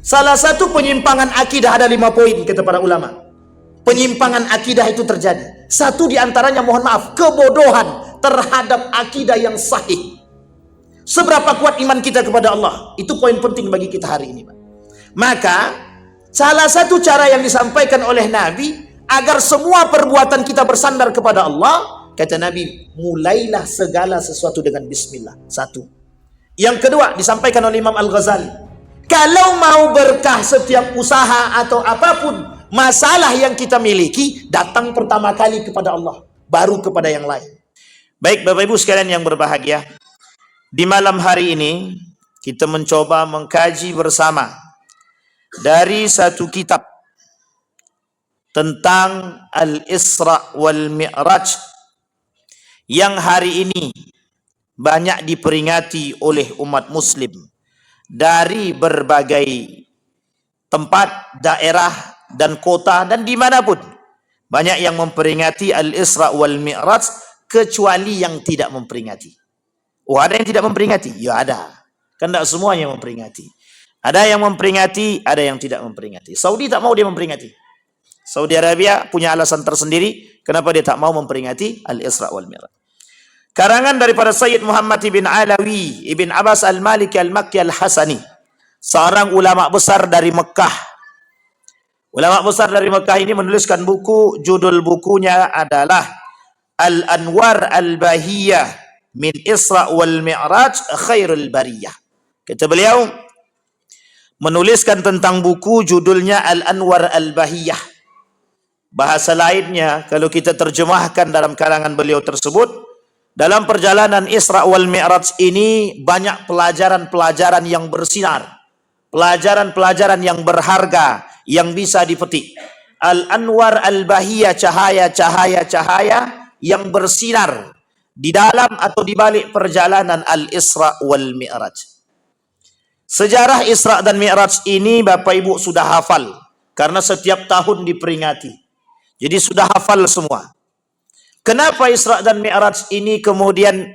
Salah satu penyimpangan akidah ada 5 poin kata para ulama. Penyimpangan akidah itu terjadi. Satu di antaranya, mohon maaf, kebodohan terhadap akidah yang sahih. Seberapa kuat iman kita kepada Allah, itu poin penting bagi kita hari ini, Pak. Maka salah satu cara yang disampaikan oleh Nabi agar semua perbuatan kita bersandar kepada Allah, kata Nabi, mulailah segala sesuatu dengan bismillah. Satu. Yang kedua disampaikan oleh Imam Al-Ghazali, kalau mau berkah setiap usaha atau apapun masalah yang kita miliki, datang pertama kali kepada Allah, baru kepada yang lain. Baik Bapak Ibu sekalian yang berbahagia, di malam hari ini kita mencoba mengkaji bersama dari satu kitab tentang Al-Isra wal Mi'raj yang hari ini banyak diperingati oleh umat muslim dari berbagai tempat, daerah dan kota dan dimanapun. Banyak yang memperingati Al-Isra wal Mi'raj kecuali yang tidak memperingati. Oh, ada yang tidak memperingati? Ya ada. Kan tidak semuanya memperingati. Ada yang memperingati, ada yang tidak memperingati. Saudi tak mau dia memperingati. Saudi Arabia punya alasan tersendiri kenapa dia tak mau memperingati Al-Isra wal Mi'raj. Karangan daripada Sayyid Muhammad ibn Alawi ibn Abbas al-Maliki al-Makki al-Hasani, seorang ulama besar dari Mekah. Ulama besar dari Mekah ini menuliskan buku, judul bukunya adalah Al-Anwar al-Bahiyah min Isra wal Mi'raj Khairul Bariyah. Kata beliau, menuliskan tentang buku judulnya Al-Anwar al-Bahiyah. Bahasa lainnya, kalau kita terjemahkan dalam karangan beliau tersebut, dalam perjalanan Isra wal Mi'raj ini banyak pelajaran-pelajaran yang bersinar, pelajaran-pelajaran yang berharga yang bisa dipetik. Al-Anwar al-Bahiyah, cahaya-cahaya yang bersinar di dalam atau di balik perjalanan Al-Isra wal Mi'raj. Sejarah Isra dan Mi'raj ini Bapak Ibu sudah hafal karena setiap tahun diperingati. Jadi sudah hafal semua. Kenapa Isra dan Mi'raj ini kemudian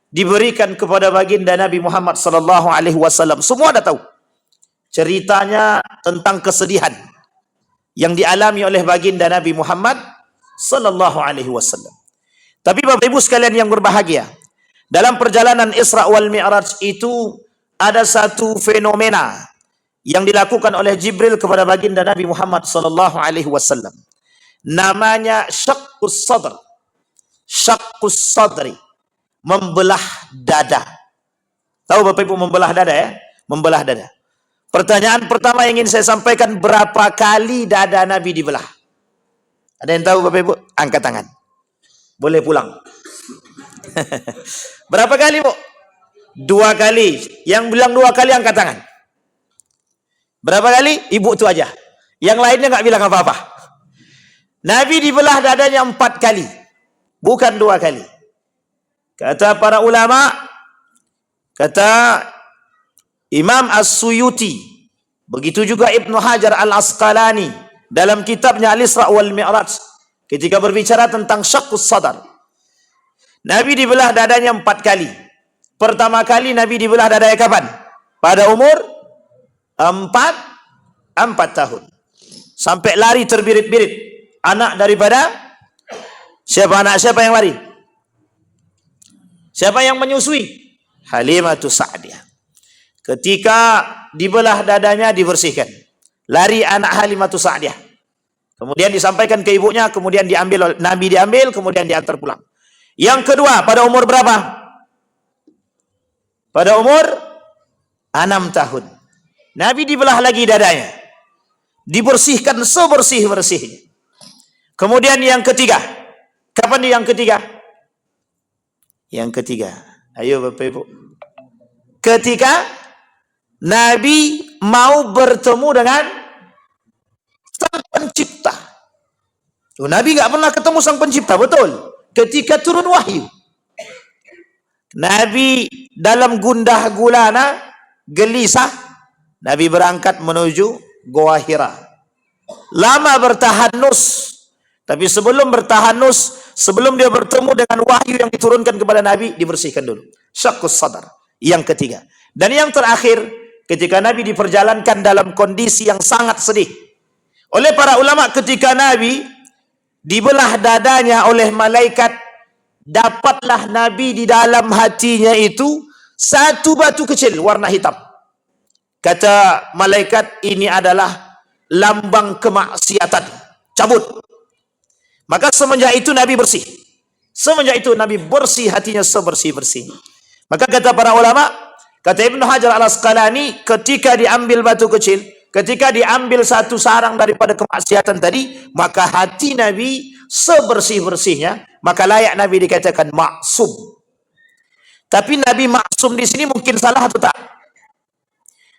diberikan kepada baginda Nabi Muhammad sallallahu alaihi wasallam? Semua dah tahu. Ceritanya tentang kesedihan yang dialami oleh baginda Nabi Muhammad sallallahu alaihi wasallam. Tapi Bapak Ibu sekalian yang berbahagia, dalam perjalanan Isra wal Mi'raj itu ada satu fenomena yang dilakukan oleh Jibril kepada baginda Nabi Muhammad sallallahu alaihi wasallam. Namanya syaqqus sadr. Syaqqus sadri, membelah dada. Tahu Bapak Ibu membelah dada ya? Membelah dada. Pertanyaan pertama yang ingin saya sampaikan, berapa kali dada Nabi dibelah? Ada yang tahu Bapak Ibu? Angkat tangan. Boleh pulang. Berapa kali, Bu? 2 kali. Yang bilang 2 kali angkat tangan. Berapa kali? Ibu itu aja. Yang lainnya nggak bilang apa-apa. Nabi dibelah dadanya 4 kali. Bukan 2 kali. Kata para ulama, kata Imam As-Suyuti, begitu juga Ibnu Hajar Al-Asqalani dalam kitabnya Al-Isra wal Mi'raj, ketika berbicara tentang syaqqus sadar, Nabi dibelah dadanya 4 kali. Pertama kali Nabi dibelah dadanya kapan? Pada umur 4 tahun. Sampai lari terbirit-birit. Anak daripada siapa? Anak siapa yang lari? Siapa yang menyusui? Halimatus Sa'diyah. Ketika dibelah dadanya dibersihkan. Lari anak Halimatus Sa'diyah. Kemudian disampaikan ke ibunya, kemudian diambil, Nabi diambil, kemudian diantar pulang. Yang kedua, pada umur berapa? Pada umur 6 tahun. Nabi dibelah lagi dadanya. Dibersihkan sebersih-bersihnya. Kemudian yang ketiga. Kapan yang ketiga? Yang ketiga. Ayo Bapak Ibu. Ketika Nabi mau bertemu dengan Sang Pencipta. Nabi nggak pernah ketemu Sang Pencipta, betul. Ketika turun wahyu, Nabi dalam gundah gulana, gelisah, Nabi berangkat menuju Goa Hira. Lama bertahanus. Tapi sebelum bertahanus, sebelum dia bertemu dengan wahyu yang diturunkan kepada Nabi, dibersihkan dulu. Syaqqus sadar. Yang ketiga. Dan yang terakhir, ketika Nabi diperjalankan dalam kondisi yang sangat sedih. Oleh para ulama, ketika Nabi dibelah dadanya oleh malaikat, dapatlah Nabi di dalam hatinya itu satu batu kecil warna hitam. Kata malaikat, ini adalah lambang kemaksiatan, cabut. Maka semenjak itu Nabi bersih. Semenjak itu Nabi bersih hatinya sebersih-bersih. Maka kata para ulama, kata Ibnu Hajar Al-Asqalani, ketika diambil batu kecil, ketika diambil satu sarang daripada kemaksiatan tadi, maka hati Nabi sebersih-bersihnya, maka layak Nabi dikatakan maksum. Tapi Nabi maksum di sini mungkin salah atau tak?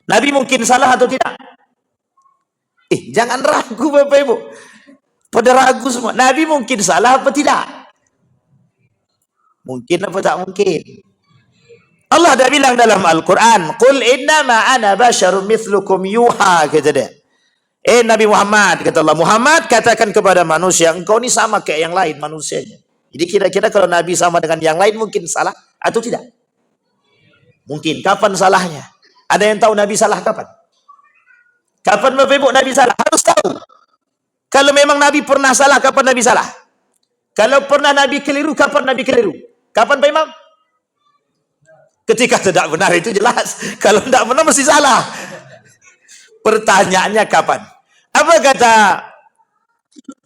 Nabi mungkin salah atau tidak? Jangan ragu Bapak Ibu. Pada ragu semua. Nabi mungkin salah apa tidak? Mungkin apa tak mungkin? Allah dah bilang dalam Al-Quran, Qul innama ana basyarum mithlukum yuha, kata dia. Nabi Muhammad, kata Allah, Muhammad katakan kepada manusia, engkau ni sama kayak yang lain manusianya. Jadi kira-kira kalau Nabi sama dengan yang lain mungkin salah atau tidak? Mungkin. Kapan salahnya? Ada yang tahu Nabi salah kapan? Kapan Bapak Ibu Nabi salah? Harus tahu. Kalau memang Nabi pernah salah, kapan Nabi salah? Kalau pernah Nabi keliru, kapan Nabi keliru? Kapan Pak Imam? Ketika tidak benar, itu jelas. Kalau tidak benar mesti salah. Pertanyaannya kapan? Apa kata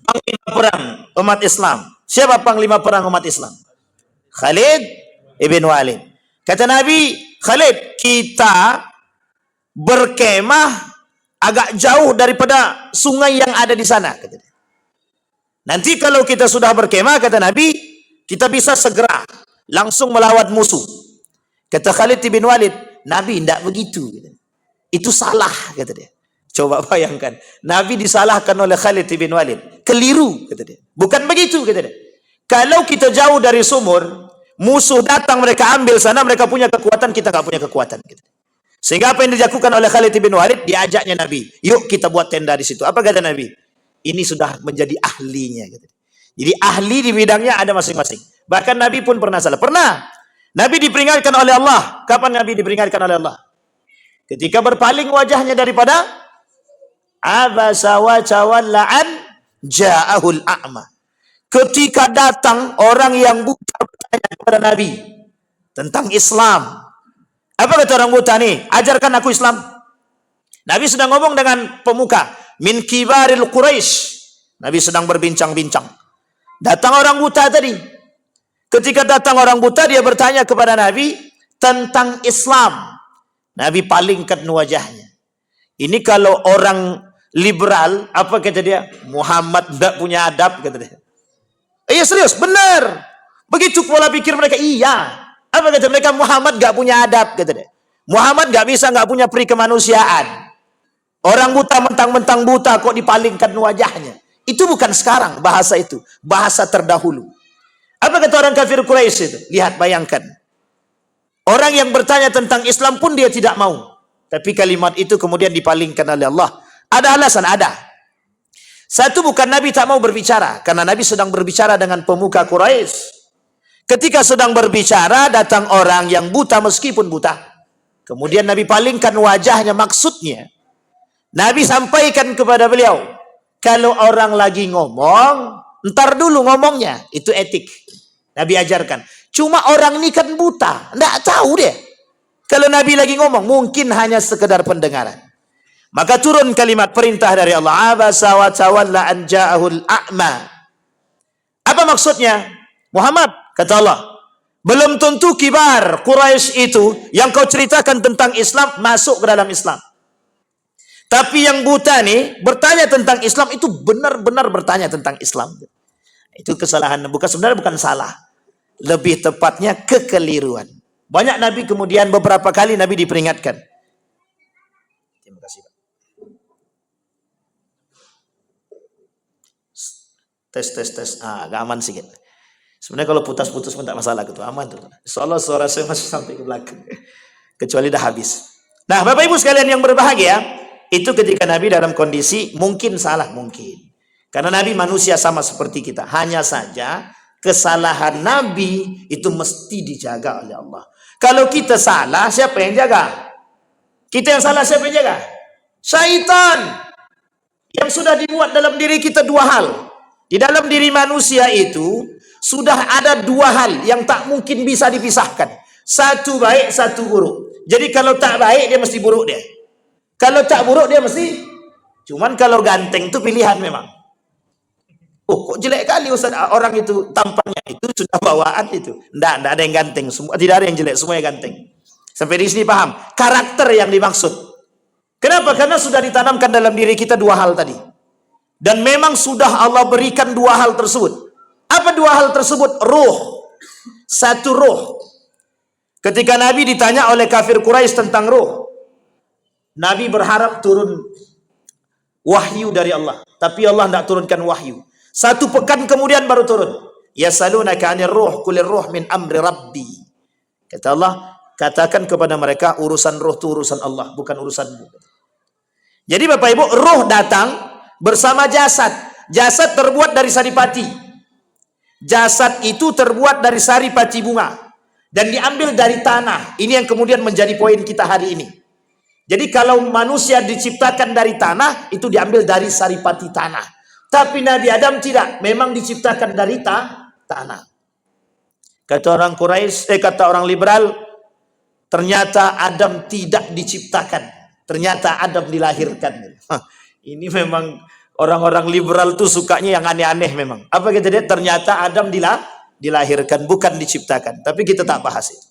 panglima perang umat Islam? Siapa panglima perang umat Islam? Khalid ibn Walid. Kata Nabi, Khalid, kita berkemah agak jauh daripada sungai yang ada di sana. Nanti kalau kita sudah berkemah, kata Nabi, kita bisa segera langsung melawan musuh. Kata Khalid bin Walid, Nabi tidak begitu. Itu salah, kata dia. Coba bayangkan, Nabi disalahkan oleh Khalid bin Walid. Keliru, kata dia. Bukan begitu, kata dia. Kalau kita jauh dari sumur, musuh datang, mereka ambil sana, mereka punya kekuatan, kita nggak punya kekuatan. Kata dia. Sehingga apa yang dilakukan oleh Khalid bin Walid, diajaknya Nabi, yuk kita buat tenda di situ. Apa kata Nabi? Ini sudah menjadi ahlinya. Jadi ahli di bidangnya ada masing-masing. Bahkan Nabi pun pernah salah. Pernah. Nabi diperingatkan oleh Allah. Kapan Nabi diperingatkan oleh Allah? Ketika berpaling wajahnya daripada abasa wa tawalla an ja'ahul a'ma. Ketika datang orang yang buta bertanya kepada Nabi tentang Islam. Apa kata orang buta nih? Ajarkan aku Islam. Nabi sedang ngomong dengan pemuka. Min kibaril Quraisy. Nabi sedang berbincang-bincang. Datang orang buta tadi. Ketika datang orang buta, dia bertanya kepada Nabi tentang Islam. Nabi palingkan wajahnya. Ini kalau orang liberal, apa kata dia? Muhammad tidak punya adab, kata dia. Iya serius, benar. Begitu pola pikir mereka, iya. Apa kata mereka? Muhammad gak punya adab, kata dia. Muhammad gak bisa, gak punya peri kemanusiaan. Orang buta mentang-mentang buta kok dipalingkan wajahnya. Itu bukan sekarang bahasa itu, bahasa terdahulu. Apa kata orang kafir Quraisy itu? Lihat, bayangkan. Orang yang bertanya tentang Islam pun dia tidak mau. Tapi kalimat itu kemudian dipalingkan oleh Allah. Ada alasan, ada. Satu, bukan Nabi tak mau berbicara, karena Nabi sedang berbicara dengan pemuka Quraisy. Ketika sedang berbicara, datang orang yang buta meskipun buta. Kemudian Nabi palingkan wajahnya, maksudnya Nabi sampaikan kepada beliau, kalau orang lagi ngomong, ntar dulu ngomongnya. Itu etik. Nabi ajarkan. Cuma orang ini kan buta, tidak tahu dia. Kalau Nabi lagi ngomong, mungkin hanya sekedar pendengaran. Maka turun kalimat perintah dari Allah. Abasa wa tawalla an ja'ahul a'ma. Apa maksudnya? Muhammad, kata Allah, belum tentu kibar Quraisy itu yang kau ceritakan tentang Islam masuk ke dalam Islam. Tapi yang buta nih bertanya tentang Islam itu benar-benar bertanya tentang Islam. Itu kesalahan, sebenarnya bukan salah. Lebih tepatnya kekeliruan. Banyak Nabi kemudian beberapa kali Nabi diperingatkan. Terima kasih, Pak. Tes. Agak aman sedikit. Sebenarnya kalau putus-putus pun tak masalah, gitu. Aman tuh. Insyaallah suara saya masih sampai ke belakang. Kecuali dah habis. Nah, Bapak Ibu sekalian yang berbahagia, itu ketika Nabi dalam kondisi mungkin salah, mungkin. Karena Nabi manusia sama seperti kita. Hanya saja kesalahan Nabi itu mesti dijaga oleh Allah. Kalau kita salah, siapa yang jaga? Kita yang salah, siapa yang jaga? Syaitan. Yang sudah dimuat dalam diri kita dua hal. Di dalam diri manusia itu sudah ada dua hal yang tak mungkin bisa dipisahkan. Satu baik, satu buruk. Jadi kalau tak baik dia mesti buruk dia. Kalau tak buruk dia mesti. Cuman kalau ganteng itu pilihan memang. Oh, kok jelek kali Ustaz, orang itu tampangnya itu sudah bawaan itu. Tidak ada yang ganteng, semua tidak ada yang jelek, semuanya ganteng. Sampai di sini paham karakter yang dimaksud. Kenapa? Karena sudah ditanamkan dalam diri kita dua hal tadi. Dan memang sudah Allah berikan dua hal tersebut. Apa dua hal tersebut? Ruh. Satu ruh. Ketika Nabi ditanya oleh kafir Quraisy tentang ruh, Nabi berharap turun wahyu dari Allah. Tapi Allah tidak turunkan wahyu. Satu pekan kemudian baru turun. Yasalunaka 'anir ruh qulir ruh min amri rabbi. Kata Allah, katakan kepada mereka urusan ruh itu urusan Allah, bukan urusanmu. Jadi Bapak Ibu, ruh datang bersama jasad. Jasad terbuat dari saripati. Jasad itu terbuat dari saripati bunga dan diambil dari tanah. Ini yang kemudian menjadi poin kita hari ini. Jadi kalau manusia diciptakan dari tanah, itu diambil dari saripati tanah. Tapi Nabi Adam tidak, memang diciptakan dari tanah. Kata orang Quraisy, kata orang liberal, ternyata Adam tidak diciptakan. Ternyata Adam dilahirkan. Ini memang orang-orang liberal tuh sukanya yang aneh-aneh memang. Apa kata dia? Ternyata Adam dilahirkan, bukan diciptakan. Tapi kita tak bahas itu.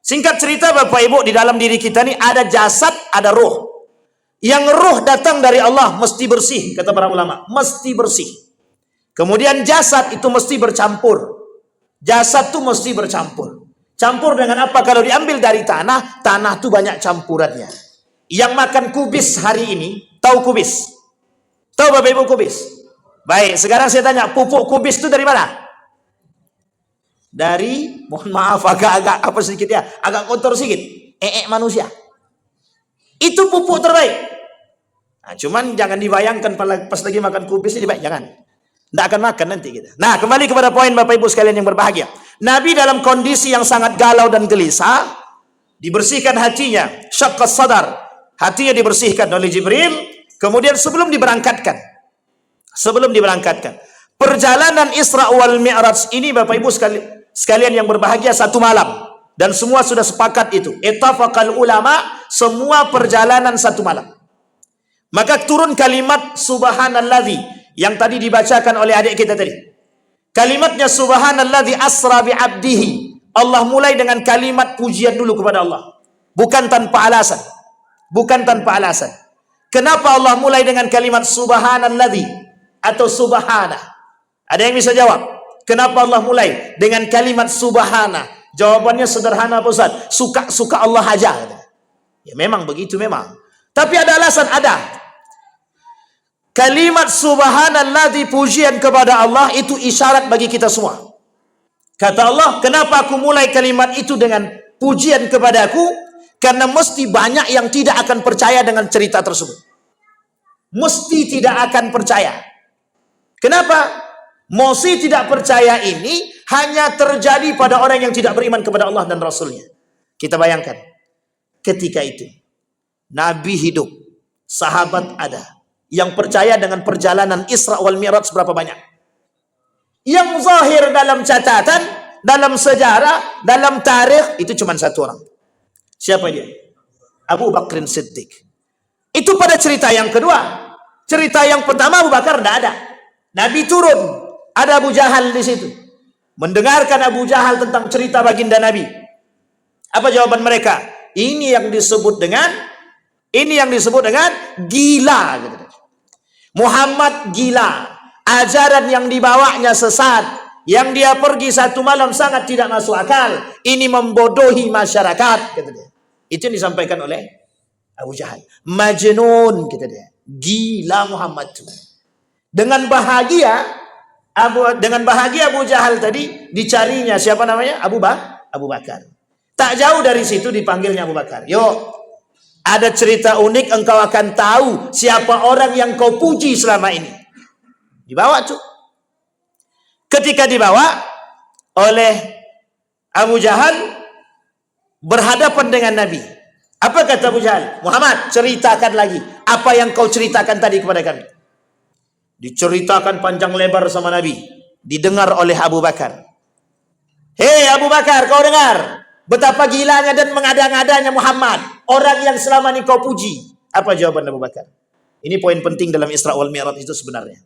Singkat cerita Bapak Ibu, di dalam diri kita ini ada jasad, ada roh. Yang roh datang dari Allah mesti bersih, kata para ulama, mesti bersih. Kemudian jasad itu mesti bercampur. Jasad itu mesti bercampur. Campur dengan apa? Kalau diambil dari tanah, tanah itu banyak campurannya. Yang makan kubis hari ini, tahu kubis? Tahu Bapak Ibu kubis? Baik, sekarang saya tanya, pupuk kubis itu dari mana? Dari, mohon maaf agak apa sedikit ya, agak kotor sedikit, manusia. Itu pupuk terbaik. Nah, cuman jangan dibayangkan pas lagi makan kubis ini, baik, jangan. Tidak akan makan nanti kita. Nah, kembali kepada poin Bapak Ibu sekalian yang berbahagia. Nabi dalam kondisi yang sangat galau dan gelisah, dibersihkan hatinya, syaqqas sadar. Hatinya dibersihkan oleh Jibril, kemudian sebelum diberangkatkan. Perjalanan Isra wal Mi'raj ini Bapak Ibu sekalian yang berbahagia satu malam. Dan semua sudah sepakat itu. Ittafaqal ulama, semua perjalanan satu malam. Maka turun kalimat subhanalladzi yang tadi dibacakan oleh adik kita tadi. Kalimatnya subhanalladzi asra bi 'abdihi. Allah mulai dengan kalimat pujian dulu kepada Allah. Bukan tanpa alasan. Kenapa Allah mulai dengan kalimat subhanalladzi atau subhana? Ada yang bisa jawab? Kenapa Allah mulai dengan kalimat subhana? Jawabannya sederhana Pak Ustaz. Suka Allah aja. Ya memang begitu memang. Tapi ada alasan, ada. Kalimat subhanalladzi, pujian kepada Allah itu isyarat bagi kita semua. Kata Allah, kenapa aku mulai kalimat itu dengan pujian kepadaku? Karena mesti banyak yang tidak akan percaya dengan cerita tersebut. Mesti tidak akan percaya. Kenapa? Mesti tidak percaya ini hanya terjadi pada orang yang tidak beriman kepada Allah dan Rasulnya. Kita bayangkan, ketika itu Nabi hidup, sahabat ada. Yang percaya dengan perjalanan Isra wal Mi'raj berapa banyak? Yang zahir dalam catatan, dalam sejarah, dalam tarikh, itu cuma satu orang. Siapa dia? Abu Bakrin Siddiq. Itu pada cerita yang kedua. Cerita yang pertama Abu Bakar tidak ada. Nabi turun, ada Abu Jahal di situ. Mendengarkan Abu Jahal tentang cerita baginda Nabi. Apa jawaban mereka? Ini yang disebut dengan gila. Muhammad gila. Ajaran yang dibawanya sesat. Yang dia pergi satu malam sangat tidak masuk akal. Ini membodohi masyarakat. Kata dia. Itu yang disampaikan oleh Abu Jahal. Majnun, kata dia. Gila Muhammad. Dengan bahagia Abu Jahal tadi dicarinya siapa namanya? Abu Bakar. Tak jauh dari situ dipanggilnya Abu Bakar. Yuk, ada cerita unik, engkau akan tahu siapa orang yang kau puji selama ini. Dibawa tuh. Ketika dibawa oleh Abu Jahal berhadapan dengan Nabi. Apa kata Abu Jahal? Muhammad, ceritakan lagi apa yang kau ceritakan tadi kepada kami. Diceritakan panjang lebar sama Nabi, didengar oleh Abu Bakar. Hei Abu Bakar, kau dengar betapa gilanya dan mengada-ngadanya Muhammad, orang yang selama ini kau puji. Apa jawaban Abu Bakar? Ini poin penting dalam Isra wal Mi'raj itu sebenarnya.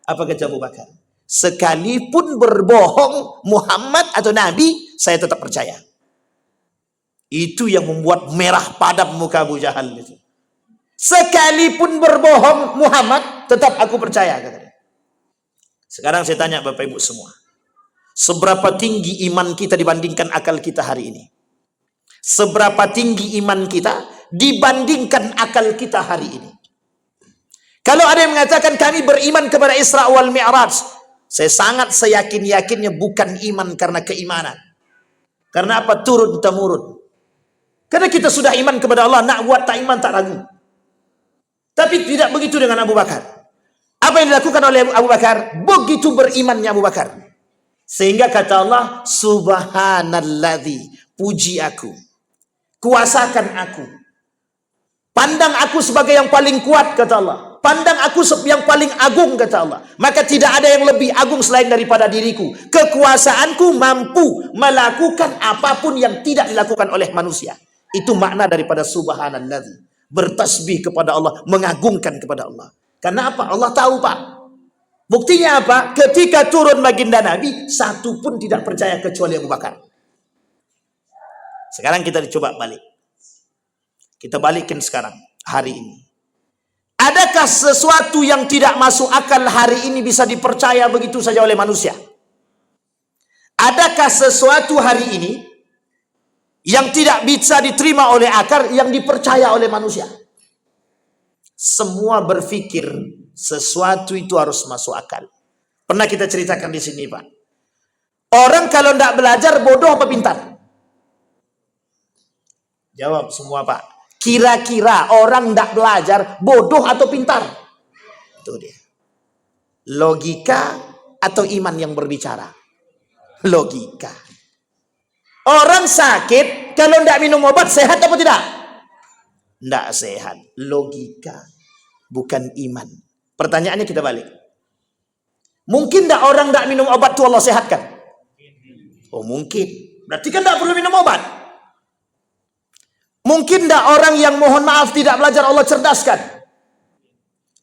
Apa kata Abu Bakar? Sekalipun berbohong Muhammad atau Nabi, saya tetap percaya. Itu yang membuat merah padam muka Abu Jahal itu. Sekalipun berbohong Muhammad, tetap aku percaya, katanya. Sekarang saya tanya Bapak Ibu semua, seberapa tinggi iman kita dibandingkan akal kita hari ini? Seberapa tinggi iman kita dibandingkan akal kita hari ini? Kalau ada yang mengatakan kami beriman kepada Isra wal Mi'raj, saya sangat seyakin-yakinnya bukan iman karena keimanan. Karena apa? Turun-temurun. Karena kita sudah iman kepada Allah, nak buat tak iman tak ragu. Tapi tidak begitu dengan Abu Bakar. Apa yang dilakukan oleh Abu Bakar? Begitu berimannya Abu Bakar. Sehingga kata Allah, Subhanalladzi, puji aku, kuasakan aku, pandang aku sebagai yang paling kuat, kata Allah. Pandang aku yang paling agung, kata Allah. Maka tidak ada yang lebih agung selain daripada diriku. Kekuasaanku mampu melakukan apapun yang tidak dilakukan oleh manusia. Itu makna daripada subhanalladzi. Bertasbih kepada Allah, mengagungkan kepada Allah. Karena apa? Allah tahu, Pak. Buktinya apa? Ketika turun baginda Nabi, satu pun tidak percaya kecuali Abu Bakar. Sekarang kita coba balik. Kita balikin sekarang, hari ini. Adakah sesuatu yang tidak masuk akal hari ini bisa dipercaya begitu saja oleh manusia? Adakah sesuatu hari ini yang tidak bisa diterima oleh akal yang dipercaya oleh manusia? Semua berpikir sesuatu itu harus masuk akal. Pernah kita ceritakan di sini, Pak. Orang kalau tidak belajar bodoh apa pintar? Jawab semua, Pak. Kira-kira orang tidak belajar bodoh atau pintar? Itu dia. Logika atau iman yang berbicara? Logika. Orang sakit kalau tidak minum obat sehat apa tidak? Tidak sehat. Logika, bukan iman. Pertanyaannya kita balik. Mungkin tidak orang tidak minum obat itu Allah sehatkan? Oh mungkin. Berarti kan tidak perlu minum obat. Mungkin tidak orang yang mohon maaf tidak belajar Allah cerdaskan?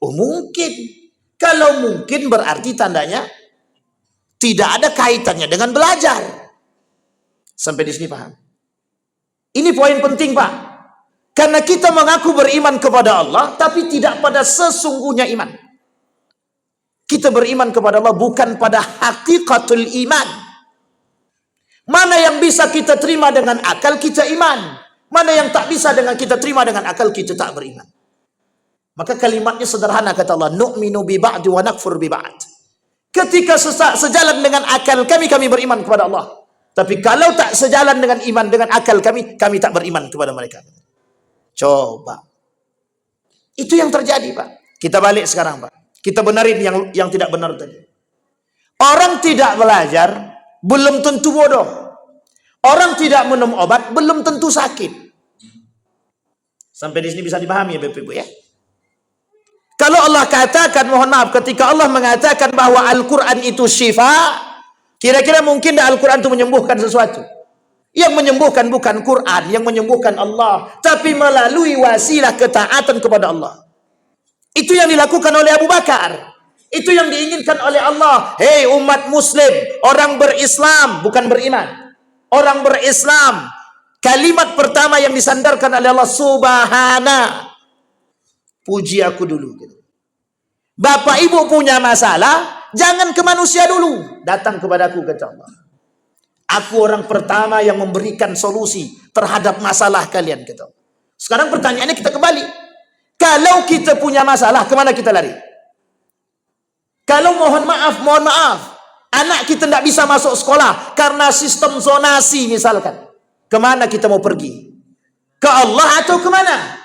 Oh mungkin. Kalau mungkin berarti tandanya tidak ada kaitannya dengan belajar. Sampai di sini paham? Ini poin penting, Pak. Karena kita mengaku beriman kepada Allah, tapi tidak pada sesungguhnya iman. Kita beriman kepada Allah bukan pada hakikatul iman. Mana yang bisa kita terima dengan akal, kita iman. Mana yang tak bisa dengan kita terima dengan akal, kita tak beriman. Maka kalimatnya sederhana, kata Allah, nu'minu bi ba'd wa nakfur bi ba'd. Ketika sejalan dengan akal kami beriman kepada Allah. Tapi kalau tak sejalan dengan iman, dengan akal kami tak beriman kepada mereka. Coba. Itu yang terjadi, Pak. Kita balik sekarang, Pak. Kita benarin yang tidak benar tadi. Orang tidak belajar belum tentu bodoh. Orang tidak minum obat belum tentu sakit. Sampai di sini bisa dipahami ya, Bapak Ibu ya. Kalau Allah katakan, mohon maaf, ketika Allah mengatakan bahwa Al-Quran itu syifa, kira-kira mungkin Al-Quran itu menyembuhkan sesuatu? Yang menyembuhkan bukan Quran, yang menyembuhkan Allah, tapi melalui wasilah ketaatan kepada Allah. Itu yang dilakukan oleh Abu Bakar. Itu yang diinginkan oleh Allah. Hei umat muslim, orang berislam, bukan beriman. Orang berislam, kalimat pertama yang disandarkan oleh Allah, Subhana. Puji aku dulu. Bapak ibu punya masalah, jangan ke manusia dulu. Datang kepadaku, kata Allah. Aku orang pertama yang memberikan solusi terhadap masalah kalian, kata Allah. Sekarang pertanyaannya kita kembali. Kalau kita punya masalah, kemana kita lari? Kalau mohon maaf, anak kita tidak bisa masuk sekolah karena sistem zonasi misalkan. Kemana kita mau pergi? Ke Allah atau kemana?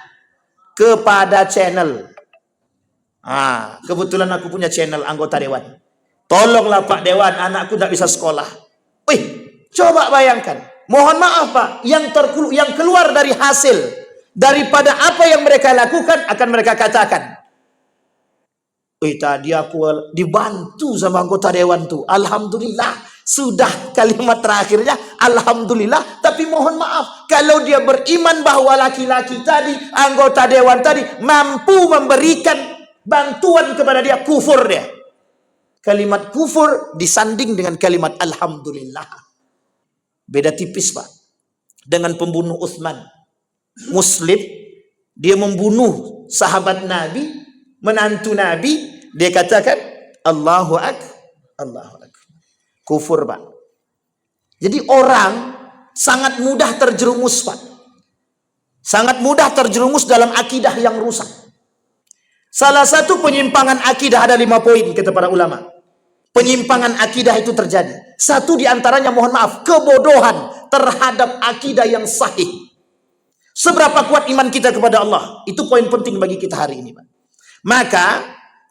Kepada channel. Kebetulan aku punya channel anggota dewan. Tolonglah Pak Dewan, anakku tidak bisa sekolah. Wih, coba bayangkan. Mohon maaf Pak, yang keluar dari hasil daripada apa yang mereka lakukan, akan mereka katakan, tadi aku dibantu sama anggota dewan tu, alhamdulillah. Sudah kalimat terakhirnya alhamdulillah, tapi mohon maaf kalau dia beriman bahwa laki-laki tadi, anggota dewan tadi mampu memberikan bantuan kepada dia, kufur dia. Kalimat kufur disanding dengan kalimat alhamdulillah. Beda tipis, Pak. Dengan pembunuh Utsman. Muslim, dia membunuh sahabat Nabi, menantu Nabi, dia katakan Allahu Akbar, Allahu Akbar. Kufur, Pak. Jadi orang sangat mudah terjerumus, Pak. Sangat mudah terjerumus dalam akidah yang rusak. Salah satu penyimpangan akidah ada 5 poin kata para ulama. Penyimpangan akidah itu terjadi. Satu di antaranya, mohon maaf, kebodohan terhadap akidah yang sahih. Seberapa kuat iman kita kepada Allah? Itu poin penting bagi kita hari ini, Pak. Maka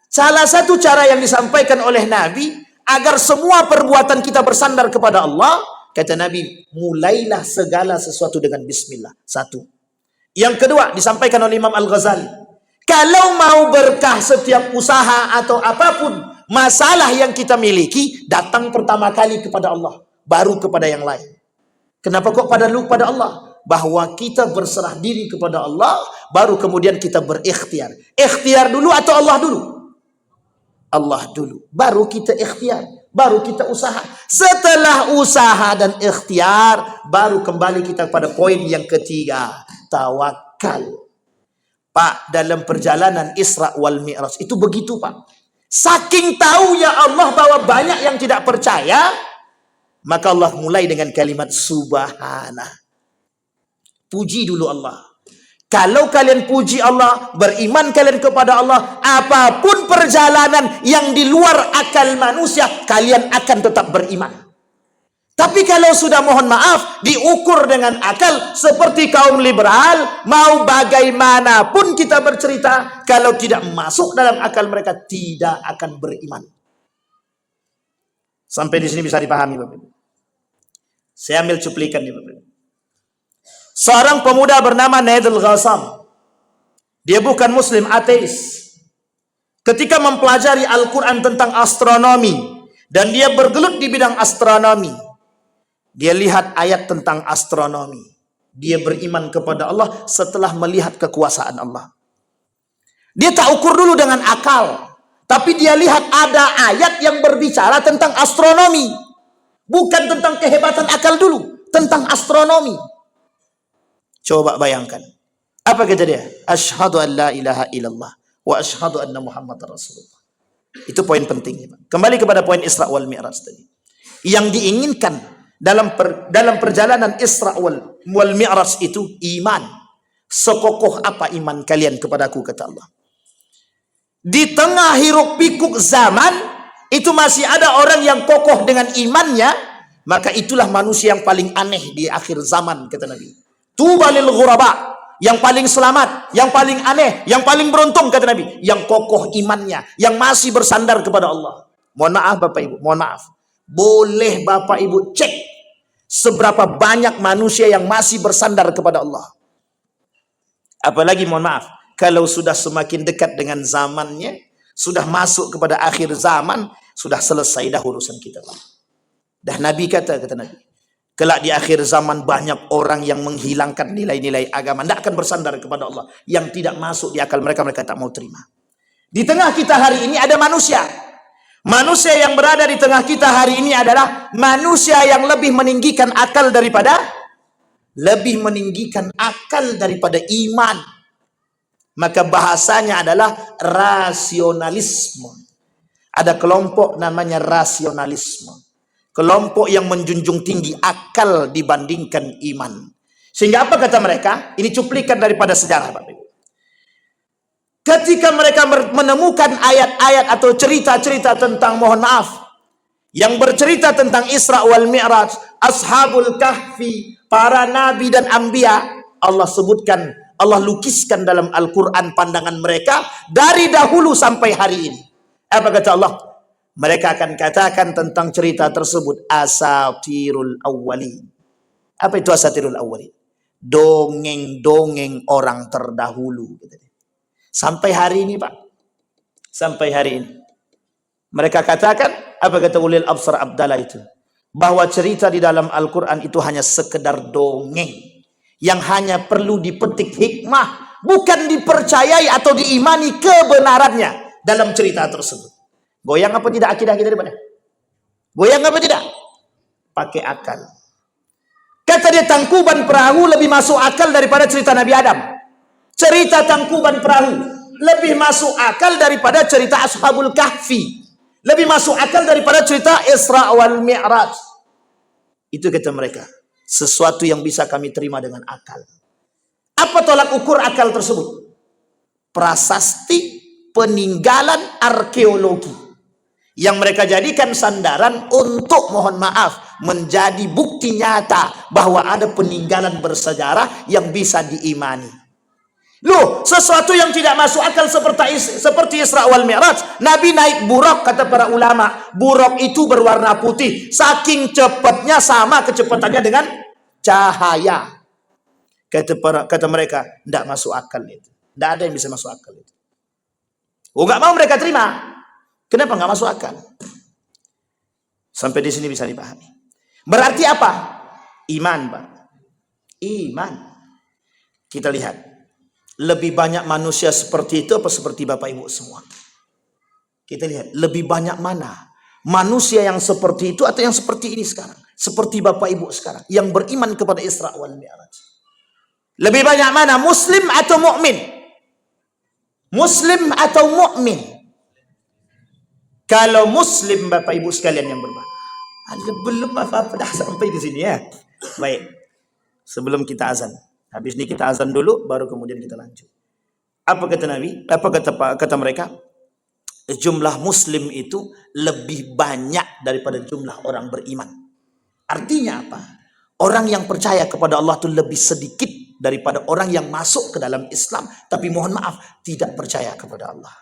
salah satu cara yang disampaikan oleh Nabi agar semua perbuatan kita bersandar kepada Allah, kata Nabi, mulailah segala sesuatu dengan bismillah. Satu. Yang kedua disampaikan oleh Imam Al-Ghazali, kalau mau berkah setiap usaha atau apapun masalah yang kita miliki, datang pertama kali kepada Allah, baru kepada yang lain. Kenapa kok pada Allah? Bahwa kita berserah diri kepada Allah, baru kemudian kita berikhtiar. Ikhtiar dulu atau Allah dulu? Allah dulu, baru kita ikhtiar, baru kita usaha. Setelah usaha dan ikhtiar, baru kembali kita pada poin yang ketiga, tawakal. Pak, dalam perjalanan Isra wal Mi'raj itu begitu, Pak. Saking tahunya Allah bahwa banyak yang tidak percaya, maka Allah mulai dengan kalimat subhanah. Puji dulu Allah. Kalau kalian puji Allah, beriman kalian kepada Allah, apapun perjalanan yang di luar akal manusia, kalian akan tetap beriman. Tapi kalau sudah, mohon maaf, diukur dengan akal, seperti kaum liberal, mau bagaimanapun kita bercerita, kalau tidak masuk dalam akal mereka, tidak akan beriman. Sampai di sini bisa dipahami, Bapak. Saya ambil cuplikan nih, Bapak. Seorang pemuda bernama Naidul Ghassam. Dia bukan muslim, ateis. Ketika mempelajari Al-Quran tentang astronomi, dan dia bergelut di bidang astronomi, dia lihat ayat tentang astronomi. Dia beriman kepada Allah setelah melihat kekuasaan Allah. Dia tak ukur dulu dengan akal, tapi dia lihat ada ayat yang berbicara tentang astronomi. Bukan tentang kehebatan akal dulu, tentang astronomi. Coba bayangkan. Apa kata dia? Asyhadu an la ilaha illallah wa asyhadu anna Muhammadar Rasulullah. Itu poin penting. Kembali kepada poin Isra wal Mi'raj tadi. Yang diinginkan dalam perjalanan Isra wal Mi'raj itu iman. Sekokoh apa iman kalian kepadaku, kata Allah. Di tengah hiruk pikuk zaman, itu masih ada orang yang kokoh dengan imannya, maka itulah manusia yang paling aneh di akhir zaman, kata Nabi. Tuba lil ghuraba, yang paling selamat, yang paling aneh, yang paling beruntung, kata Nabi, yang kokoh imannya, yang masih bersandar kepada Allah. Mohon maaf Bapak Ibu, mohon maaf. Boleh Bapak Ibu cek seberapa banyak manusia yang masih bersandar kepada Allah. Apalagi mohon maaf, kalau sudah semakin dekat dengan zamannya, sudah masuk kepada akhir zaman, sudah selesai dah urusan kita, Pak. Dah Nabi kata Nabi, kelak di akhir zaman banyak orang yang menghilangkan nilai-nilai agama, tidak akan bersandar kepada Allah, yang tidak masuk di akal mereka, mereka tak mau terima. Di tengah kita hari ini ada manusia. Manusia yang berada di tengah kita hari ini adalah manusia yang lebih meninggikan akal daripada iman. Maka bahasanya adalah rasionalisme. Ada kelompok namanya rasionalisme. Kelompok yang menjunjung tinggi akal dibandingkan iman. Sehingga apa kata mereka? Ini cuplikan daripada sejarah, Bapak Ibu. Ketika mereka menemukan ayat-ayat atau cerita-cerita tentang, mohon maaf, yang bercerita tentang Isra wal Mi'raj, Ashabul Kahfi, para nabi dan anbiya, Allah sebutkan, Allah lukiskan dalam Al-Quran pandangan mereka dari dahulu sampai hari ini. Apa kata Allah? Mereka akan katakan tentang cerita tersebut asatirul awwalin. Apa itu asatirul awwalin? dongeng-dongeng orang terdahulu. Sampai hari ini, Pak. Sampai hari ini. Mereka katakan, apa kata Ulil Absar Abdallah itu? Bahwa cerita di dalam Al-Quran itu hanya sekedar dongeng. Yang hanya perlu dipetik hikmah. Bukan dipercayai atau diimani kebenarannya dalam cerita tersebut. Goyang apa tidak akidah kita daripada? Goyang apa tidak? Pakai akal. Kata dia, Tangkuban Perahu lebih masuk akal daripada cerita Nabi Adam. Cerita Tangkuban Perahu lebih masuk akal daripada cerita Ashabul Kahfi. Lebih masuk akal daripada cerita Isra wal Mi'raj. Itu kata mereka. Sesuatu yang bisa kami terima dengan akal. Apa tolak ukur akal tersebut? Prasasti peninggalan arkeologi. Yang mereka jadikan sandaran untuk, mohon maaf, menjadi bukti nyata bahwa ada peninggalan bersejarah yang bisa diimani. Loh, sesuatu yang tidak masuk akal seperti Isra wal Mi'raj. Nabi naik buraq, kata para ulama. Buraq itu berwarna putih. Saking cepatnya sama kecepatannya dengan cahaya. Kata mereka, tidak masuk akal itu. Tidak ada yang bisa masuk akal itu. Oh, nggak mau mereka terima. Kenapa nggak masuk akal? Sampai di sini bisa dipahami. Berarti apa? Iman, Pak. Iman. Kita lihat. Lebih banyak manusia seperti itu apa seperti Bapak Ibu semua? Kita lihat, lebih banyak mana? Manusia yang seperti itu atau yang seperti ini sekarang? Seperti Bapak Ibu sekarang, yang beriman kepada Isra wal Mi'raj. Lebih banyak mana? Muslim atau mukmin? Muslim atau mukmin? Kalau Muslim, Bapak Ibu sekalian yang berbahagia. Belum apa-apa dah sampai di sini ya. Baik. Sebelum kita azan. Habis ini kita azan dulu, baru kemudian kita lanjut. Apa kata Nabi? Apa kata mereka? Jumlah Muslim itu lebih banyak daripada jumlah orang beriman. Artinya apa? Orang yang percaya kepada Allah itu lebih sedikit daripada orang yang masuk ke dalam Islam, tapi mohon maaf, tidak percaya kepada Allah.